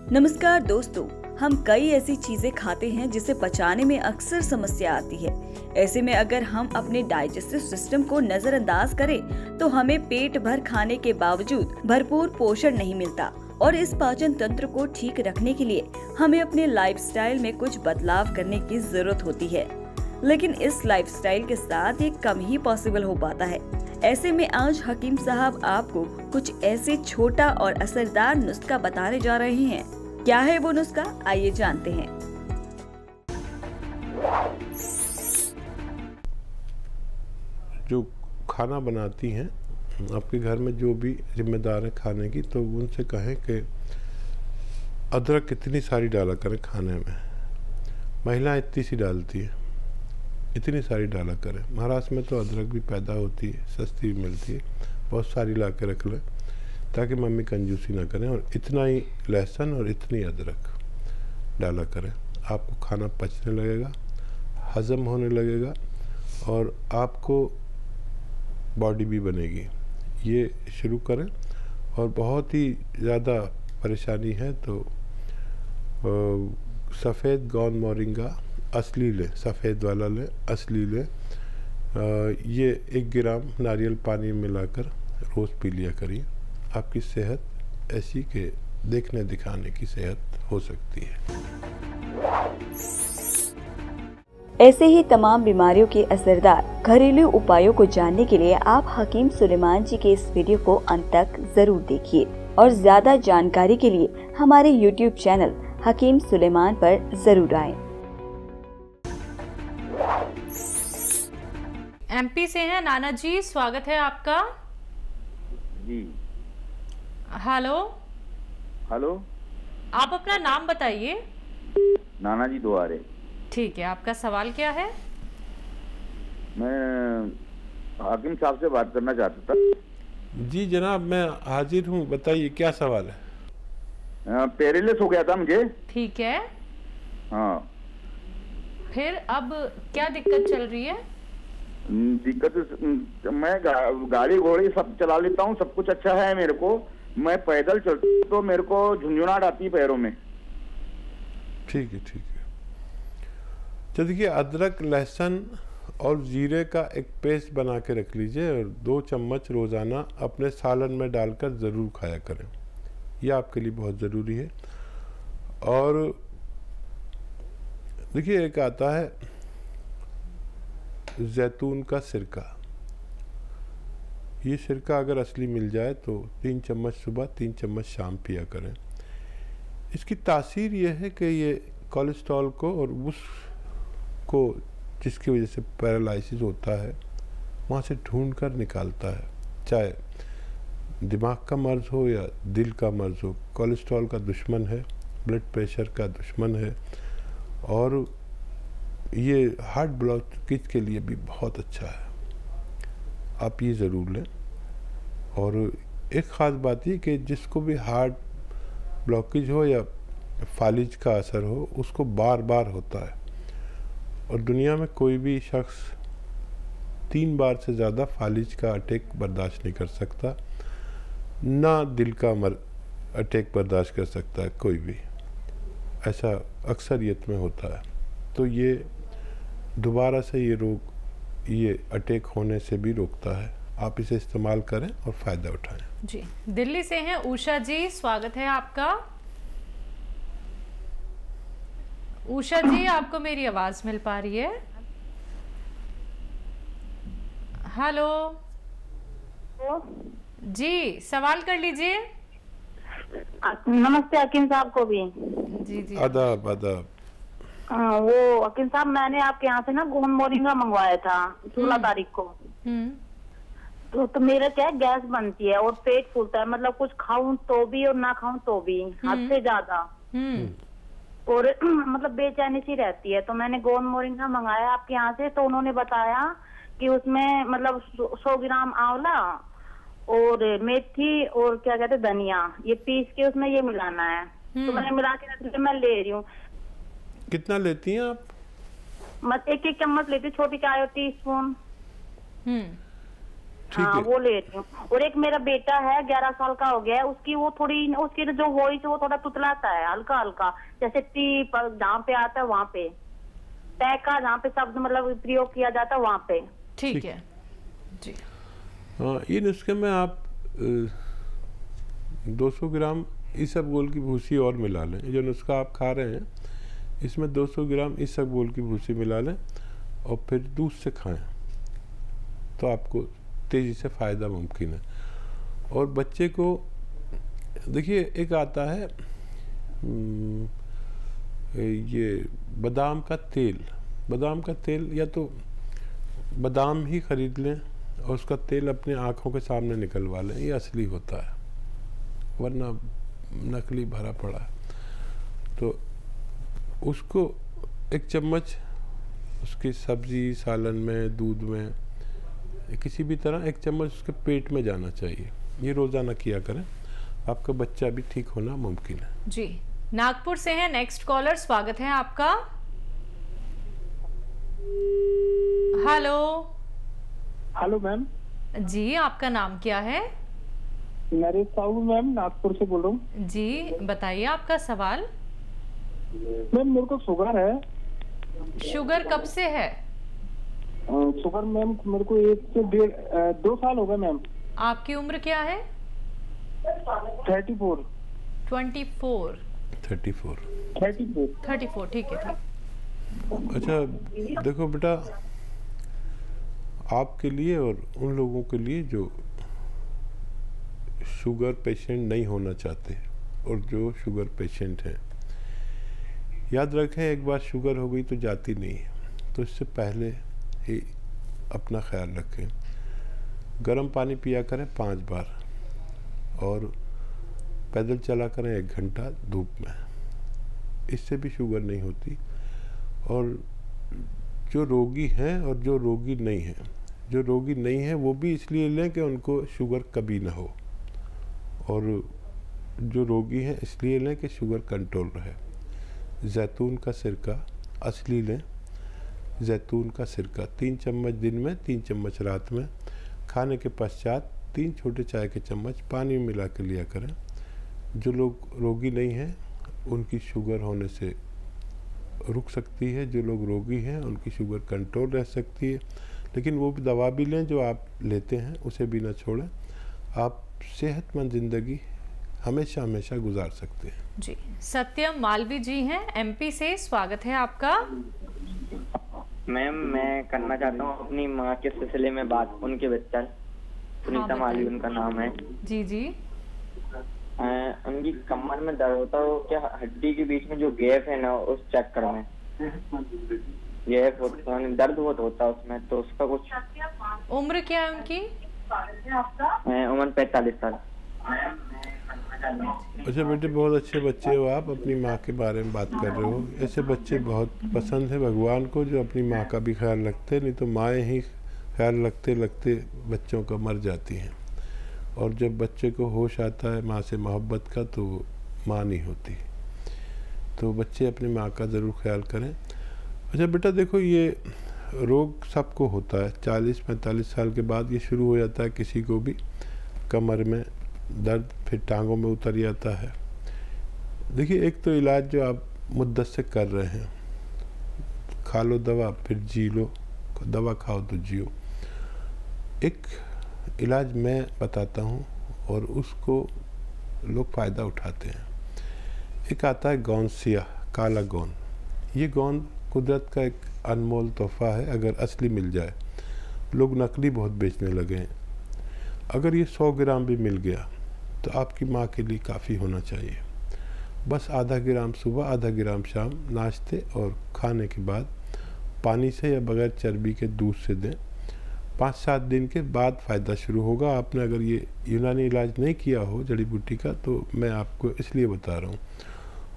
नमस्कार दोस्तों, हम कई ऐसी चीजें खाते हैं जिसे पचाने में अक्सर समस्या आती है। ऐसे में अगर हम अपने डाइजेस्टिव सिस्टम को नजरअंदाज करें तो हमें पेट भर खाने के बावजूद भरपूर पोषण नहीं मिलता और इस पाचन तंत्र को ठीक रखने के लिए हमें अपने लाइफस्टाइल में कुछ बदलाव करने की जरूरत होती है। लेकिन इस लाइफस्टाइल के साथ ये कम ही पॉसिबल हो पाता है। ऐसे में आज हकीम साहब आपको कुछ ऐसे छोटा और असरदार नुस्खा बताने जा रहे हैं। क्या है वो नुस्खा, आइए जानते हैं। जो खाना बनाती हैं आपके घर में जो भी जिम्मेदार है खाने की, तो उनसे कहें कि अदरक कितनी सारी डाला करें खाने में। महिलाएं इतनी सी डालती है, इतनी सारी डाला करें। महाराष्ट्र में तो अदरक भी पैदा होती है, सस्ती भी मिलती है, बहुत सारी ला के रख लें ताकि मम्मी कंजूसी ना करें। और इतना ही लहसुन और इतनी अदरक डाला करें, आपको खाना पचने लगेगा, हजम होने लगेगा और आपको बॉडी भी बनेगी। ये शुरू करें। और बहुत ही ज़्यादा परेशानी है तो सफ़ेद गौन मोरिंगा असली लें, सफ़ेद वाला लें, असली लें। ये 1 ग्राम नारियल पानी में मिलाकर रोज़ पी लिया करिए। आपकी सेहत ऐसी के देखने दिखाने की सेहत हो सकती है। ऐसे ही तमाम बीमारियों के असरदार घरेलू उपायों को जानने के लिए आप हकीम सुलेमान जी के इस वीडियो को अंत तक जरूर देखिए और ज्यादा जानकारी के लिए हमारे YouTube चैनल हकीम सुलेमान पर जरूर आएं। MP से हैं नाना जी, स्वागत है आपका। जी हेलो। हेलो, आप अपना नाम बताइए। नाना जी द्वारे। ठीक है, आपका सवाल क्या है? मैं हाकिम साहब से बात करना चाहता था। जी जनाब, मैं हाजिर हूँ, बताइए क्या सवाल है। पेरिलिस हो गया था मुझे। ठीक है, हाँ। फिर अब क्या दिक्कत चल रही है? दिक्कत मैं गाड़ी घोड़ी सब चला लेता हूँ, सब कुछ अच्छा है मेरे को। मैं पैदल चलता हूँ तो मेरे को झुंझुनाहट आती है पैरों में। ठीक है, ठीक है। तो देखिए, अदरक, लहसुन और जीरे का एक पेस्ट बना के रख लीजिए और 2 चम्मच रोज़ाना अपने सालन में डालकर ज़रूर खाया करें। यह आपके लिए बहुत ज़रूरी है। और देखिए, एक आता है जैतून का सिरका। ये सिरका अगर असली मिल जाए तो 3 चम्मच सुबह, 3 चम्मच शाम पिया करें। इसकी तासीर यह है कि ये कोलेस्ट्रॉल को और उसको जिसकी वजह से पैरालिसिस होता है वहाँ से ढूंढ कर निकालता है। चाहे दिमाग का मर्ज हो या दिल का मर्ज हो, कोलेस्ट्रॉल का दुश्मन है, ब्लड प्रेशर का दुश्मन है और ये हार्ट ब्लॉकेज के लिए भी बहुत अच्छा है। आप ये ज़रूर लें। और एक ख़ास बात ये कि जिसको भी हार्ट ब्लॉकेज हो या फालिज का असर हो, उसको बार बार होता है। और दुनिया में कोई भी शख्स 3 बार से ज़्यादा फालिज का अटैक बर्दाश्त नहीं कर सकता, ना दिल का अटैक बर्दाश्त कर सकता है कोई भी। ऐसा अक्सरियत में होता है। तो ये दोबारा से ये रोग, ये अटैक होने से भी रोकता है। आप इसे इस्तेमाल करें और फ़ायदा उठाएं। जी, दिल्ली से हैं उषा जी, स्वागत है आपका। उषा जी, आपको मेरी आवाज मिल पा रही है? हेलो जी, सवाल कर लीजिए। नमस्ते हकीम साहब को भी। जी जी, आदाब आदाब। वो हकीम साहब, मैंने आपके यहाँ से ना गोंद मोरिंगा मंगवाया था 16 तारीख को। तो मेरा क्या है, गैस बनती है और पेट फूलता है। मतलब कुछ खाऊं तो भी और ना खाऊं तो भी, हद से ज्यादा। और मतलब बेचैनी सी रहती है। तो मैंने गोंद मोरिंगा मंगाया आपके यहाँ से। तो उन्होंने बताया कि उसमें मतलब 100 ग्राम आंवला और मेथी और क्या कहते धनिया, ये पीस के उसमें ये मिलाना है। तो मैंने मिला के मैं ले रही हूँ। कितना लेती हैं आप? मत 1-1 चम्मच लेती, छोटी चाय और टीस्पून। हाँ वो ले रही हूँ। और एक मेरा बेटा है 11 साल का हो गया है, उसकी वो थोड़ी, उसकी जो वॉइस वो थोड़ा तुतलाता है हल्का हल्का, जैसे टी पर जहाँ पे आता है वहाँ पे, तय का जहाँ पे शब्द मतलब प्रयोग किया जाता है वहाँ पे। ठीक है जी। हाँ, ये नुस्खे में आप 200 ग्राम इसबगोल की भूसी और मिला लें। जो नुस्खा आप खा रहे हैं इसमें 200 ग्राम इसबगोल की भूसी मिला लें और फिर दूध से खाएं तो आपको तेज़ी से फ़ायदा मुमकिन है। और बच्चे को देखिए, एक आता है ये बादाम का तेल, या तो बादाम ही ख़रीद लें और उसका तेल अपने आँखों के सामने निकलवा लें, ये असली होता है, वरना नकली भरा पड़ा है। तो उसको 1 चम्मच उसकी सब्ज़ी सालन में, दूध में, किसी भी तरह 1 चम्मच उसके पेट में जाना चाहिए। ये रोज़ाना किया करें, आपका बच्चा भी ठीक होना मुमकिन है जी। नागपुर से है नेक्स्ट कॉलर, स्वागत है आपका। हेलो मैम जी, आपका नाम क्या है? नरेश साहू मैम, नागपुर से बोल रहा हूँ जी। बताइए आपका सवाल। मैम मेरे को शुगर है। शुगर कब से है? शुगर मैम मेरे को 1 से 2 साल हो गए मैम। आपकी उम्र क्या है? 34। 34। 34, ठीक है, ठीक। अच्छा देखो बेटा, आपके लिए और उन लोगों के लिए जो शुगर पेशेंट नहीं होना चाहते और जो शुगर पेशेंट हैं, याद रखें एक बार शुगर हो गई तो जाती नहीं है, तो इससे पहले ही अपना ख्याल रखें। गर्म पानी पिया करें 5 बार और पैदल चला करें 1 घंटा धूप में, इससे भी शुगर नहीं होती। और जो रोगी हैं और जो रोगी नहीं हैं, जो रोगी नहीं है वो भी इसलिए लें कि उनको शुगर कभी ना हो, और जो रोगी हैं इसलिए लें कि शुगर कंट्रोल रहे। जैतून का सिरका असली लें, जैतून का सिरका 3 चम्मच दिन में, 3 चम्मच रात में, खाने के पश्चात 3 छोटे चाय के चम्मच पानी में मिला के लिया करें। जो लोग रोगी नहीं हैं उनकी शुगर होने से रुक सकती है, जो लोग रोगी हैं उनकी शुगर कंट्रोल रह सकती है, लेकिन वो दवा भी लें जो आप लेते हैं उसे भी ना छोड़ें। आप सेहतमंद ज़िंदगी हमेशा हमेशा गुजार सकते हैं जी। सत्यम मालवी जी हैं MP से, स्वागत है आपका। मैम मैं करना चाहता हूँ अपनी माँ के सिलसिले में बात, उनके बच्चा सुनीता मालवी उनका नाम है। जी जी। उनकी कमर में दर्द होता है, क्या हड्डी के बीच में जो गैप है ना उस चक्कर में गैप होता है, दर्द बहुत होता है उसमें, तो उसका कुछ। उम्र क्या है उनकी? उम्र 45 साल। अच्छा बेटे, बहुत अच्छे बच्चे हो आप, अपनी माँ के बारे में बात कर रहे हो। ऐसे बच्चे बहुत पसंद है भगवान को जो अपनी माँ का भी ख्याल रखते, नहीं तो माएँ ही ख्याल रखते रखते बच्चों का मर जाती हैं। और जब बच्चे को होश आता है माँ से मोहब्बत का तो माँ नहीं होती। तो बच्चे अपनी माँ का ज़रूर ख्याल करें। अच्छा बेटा देखो, ये रोग सबको होता है, 40-45 साल के बाद ये शुरू हो जाता है किसी को भी, कमर में दर्द, फिर टांगों में उतर जाता है। देखिए एक तो इलाज जो आप मुद्दत से कर रहे हैं, खा लो दवा फिर जी लो, दवा खाओ तो जियो। एक इलाज मैं बताता हूँ और उसको लोग फ़ायदा उठाते हैं। एक आता है गौनसिया, काला गौन। ये गौन कुदरत का एक अनमोल तोहफा है, अगर असली मिल जाए। लोग नकली बहुत बेचने लगे हैं। अगर ये 100 ग्राम भी मिल गया तो आपकी माँ के लिए काफ़ी होना चाहिए। बस आधा ग्राम सुबह, आधा ग्राम शाम, नाश्ते और खाने के बाद पानी से या बगैर चर्बी के दूध से दें। 5-7 दिन के बाद फ़ायदा शुरू होगा। आपने अगर ये यूनानी इलाज नहीं किया हो जड़ी बूटी का तो मैं आपको इसलिए बता रहा हूँ।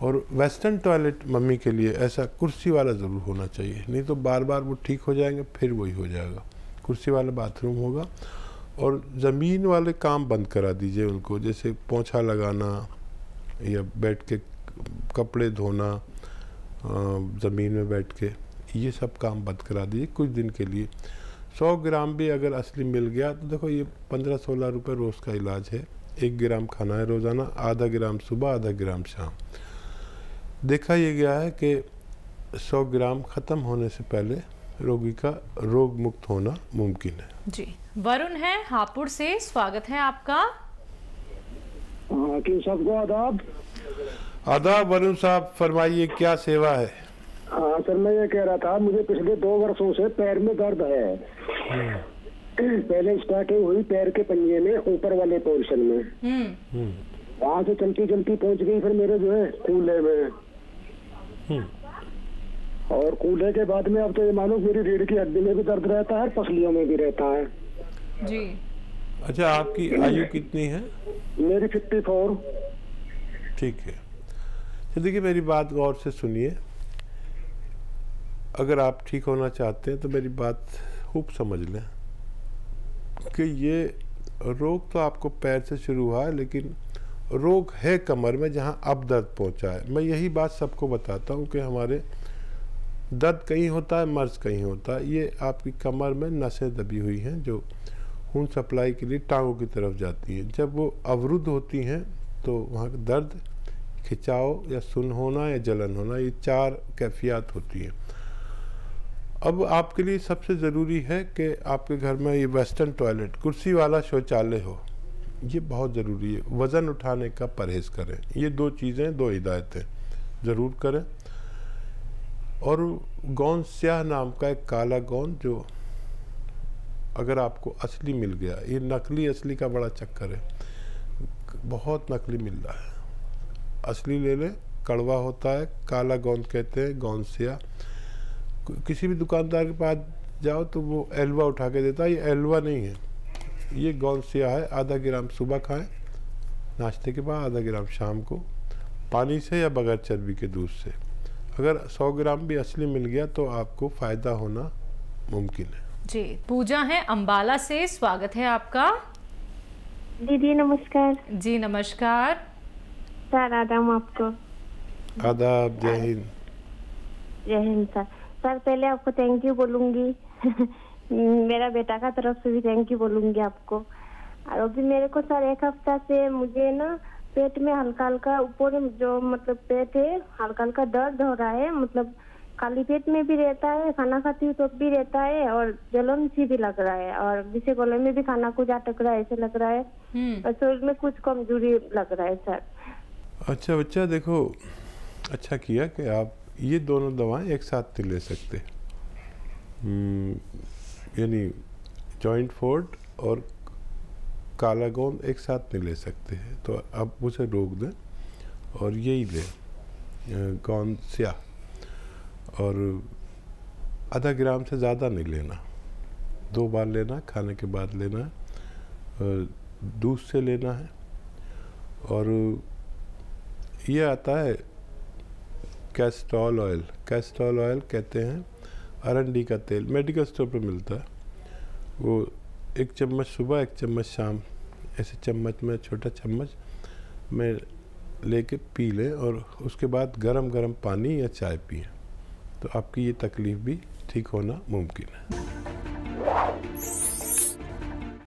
और वेस्टर्न टॉयलेट मम्मी के लिए ऐसा कुर्सी वाला ज़रूर होना चाहिए, नहीं तो बार बार वो ठीक हो जाएंगे फिर वही हो जाएगा। कुर्सी वाला बाथरूम होगा। और ज़मीन वाले काम बंद करा दीजिए उनको, जैसे पोंछा लगाना या बैठ के कपड़े धोना ज़मीन में बैठ के, ये सब काम बंद करा दीजिए कुछ दिन के लिए। 100 ग्राम भी अगर असली मिल गया तो देखो ये 15-16 रुपये रोज़ का इलाज है। 1 ग्राम खाना है रोज़ाना, आधा ग्राम सुबह, आधा ग्राम शाम। देखा ये गया है कि 100 ग्राम ख़त्म होने से पहले रोगी का रोग मुक्त होना मुमकिन है। जी, वरुण है हापुड़ से, स्वागत है आपका। हकीम साहब को आदाब। आदाब वरुण साहब, फरमाइए क्या सेवा है। हाँ सर, मैं ये कह रहा था, मुझे पिछले 2 वर्षों से पैर में दर्द है। पहले स्टार्टिंग हुई पैर के पंजे में, ऊपर वाले पोर्शन में, वहाँ से चलती चलती पहुँच गई फिर मेरे जो है कूल्हे में, और कूल्हे के बाद में अब तो ये मानो मेरी रीढ़ की हड्डी में भी दर्द रहता है, पसलियों में भी रहता है। जी। अच्छा, आपकी आयु कितनी है? मेरी 54। ठीक है, तो देखिए मेरी बात गौर से सुनिए। अगर आप ठीक होना चाहते हैं तो मेरी बात खूब समझ लें कि ये रोग तो आपको पैर से शुरू हुआ है, लेकिन रोग है कमर में, जहाँ अब दर्द पहुँचा है। मैं यही बात सबको बताता हूँ कि हमारे दर्द कहीं होता है, मर्ज कहीं होता है। ये आपकी कमर में नसें दबी हुई हैं जो खून सप्लाई के लिए टांगों की तरफ जाती हैं। जब वो अवरुद्ध होती हैं तो वहाँ दर्द, खिंचाव या सुन्न होना या जलन होना, ये 4 कैफियत होती हैं। अब आपके लिए सबसे ज़रूरी है कि आपके घर में ये वेस्टर्न टॉयलेट, कुर्सी वाला शौचालय हो, ये बहुत ज़रूरी है। वज़न उठाने का परहेज़ करें। ये 2 चीज़ें, 2 हिदायतें ज़रूर करें। और गोंद स्याह नाम का एक काला गोंद, जो अगर आपको असली मिल गया, ये नकली असली का बड़ा चक्कर है, बहुत नकली मिल रहा है। असली ले लें, कड़वा होता है, काला गोंद कहते हैं, गोंद स्याह। किसी भी दुकानदार के पास जाओ तो वो एलवा उठा के देता है, ये एलवा नहीं है, ये गोंद स्याह है। आधा ग्राम सुबह खाएं नाश्ते के बाद, आधा ग्राम शाम को, पानी से या बगैर चर्बी के दूध से। अगर 100 ग्राम भी असली मिल गया तो आपको फ़ायदा होना मुमकिन है। जी, पूजा है अंबाला से, स्वागत है आपका। दीदी नमस्कार। जी नमस्कार। सर आदाब आपको। आदाब, जय हिंद। जय हिंद सर। सर पहले आपको थैंक यू बोलूंगी मेरा बेटा का तरफ से भी थैंक यू बोलूंगी आपको। और अभी मेरे को सर 1 हफ्ता से मुझे ना पेट में हल्का हल्का, ऊपर जो मतलब पेट है हल्का हल्का दर्द हो रहा है, मतलब खाली पेट में भी रहता है, खाना खाती हूँ तो भी रहता है, और जलन सी भी लग रहा है, और जिसे गले में भी खाना कुछ अटक रहा है ऐसे लग रहा है, और शरीर में कुछ कमजोरी लग रहा है सर। अच्छा बच्चा, देखो अच्छा किया कि आप ये दोनों दवाएं एक साथ नहीं ले सकते, यानी जॉइंट फोर्ट और काला गोंद एक साथ नहीं ले सकते हैं, तो अब उसे रोक दें और यही लें, गोंद स्याह, और आधा ग्राम से ज़्यादा नहीं लेना, 2 बार लेना, खाने के बाद लेना है, दूध से लेना है। और ये आता है कैस्टोल ऑयल, कैस्टोल ऑयल कहते हैं, अरंडी का तेल, मेडिकल स्टोर पे मिलता है। वो 1 चम्मच सुबह, 1 चम्मच शाम, ऐसे चम्मच में, छोटा चम्मच में लेके पी लें, और उसके बाद गरम गरम पानी या चाय पिएं, तो आपकी ये तकलीफ़ भी ठीक होना मुमकिन है।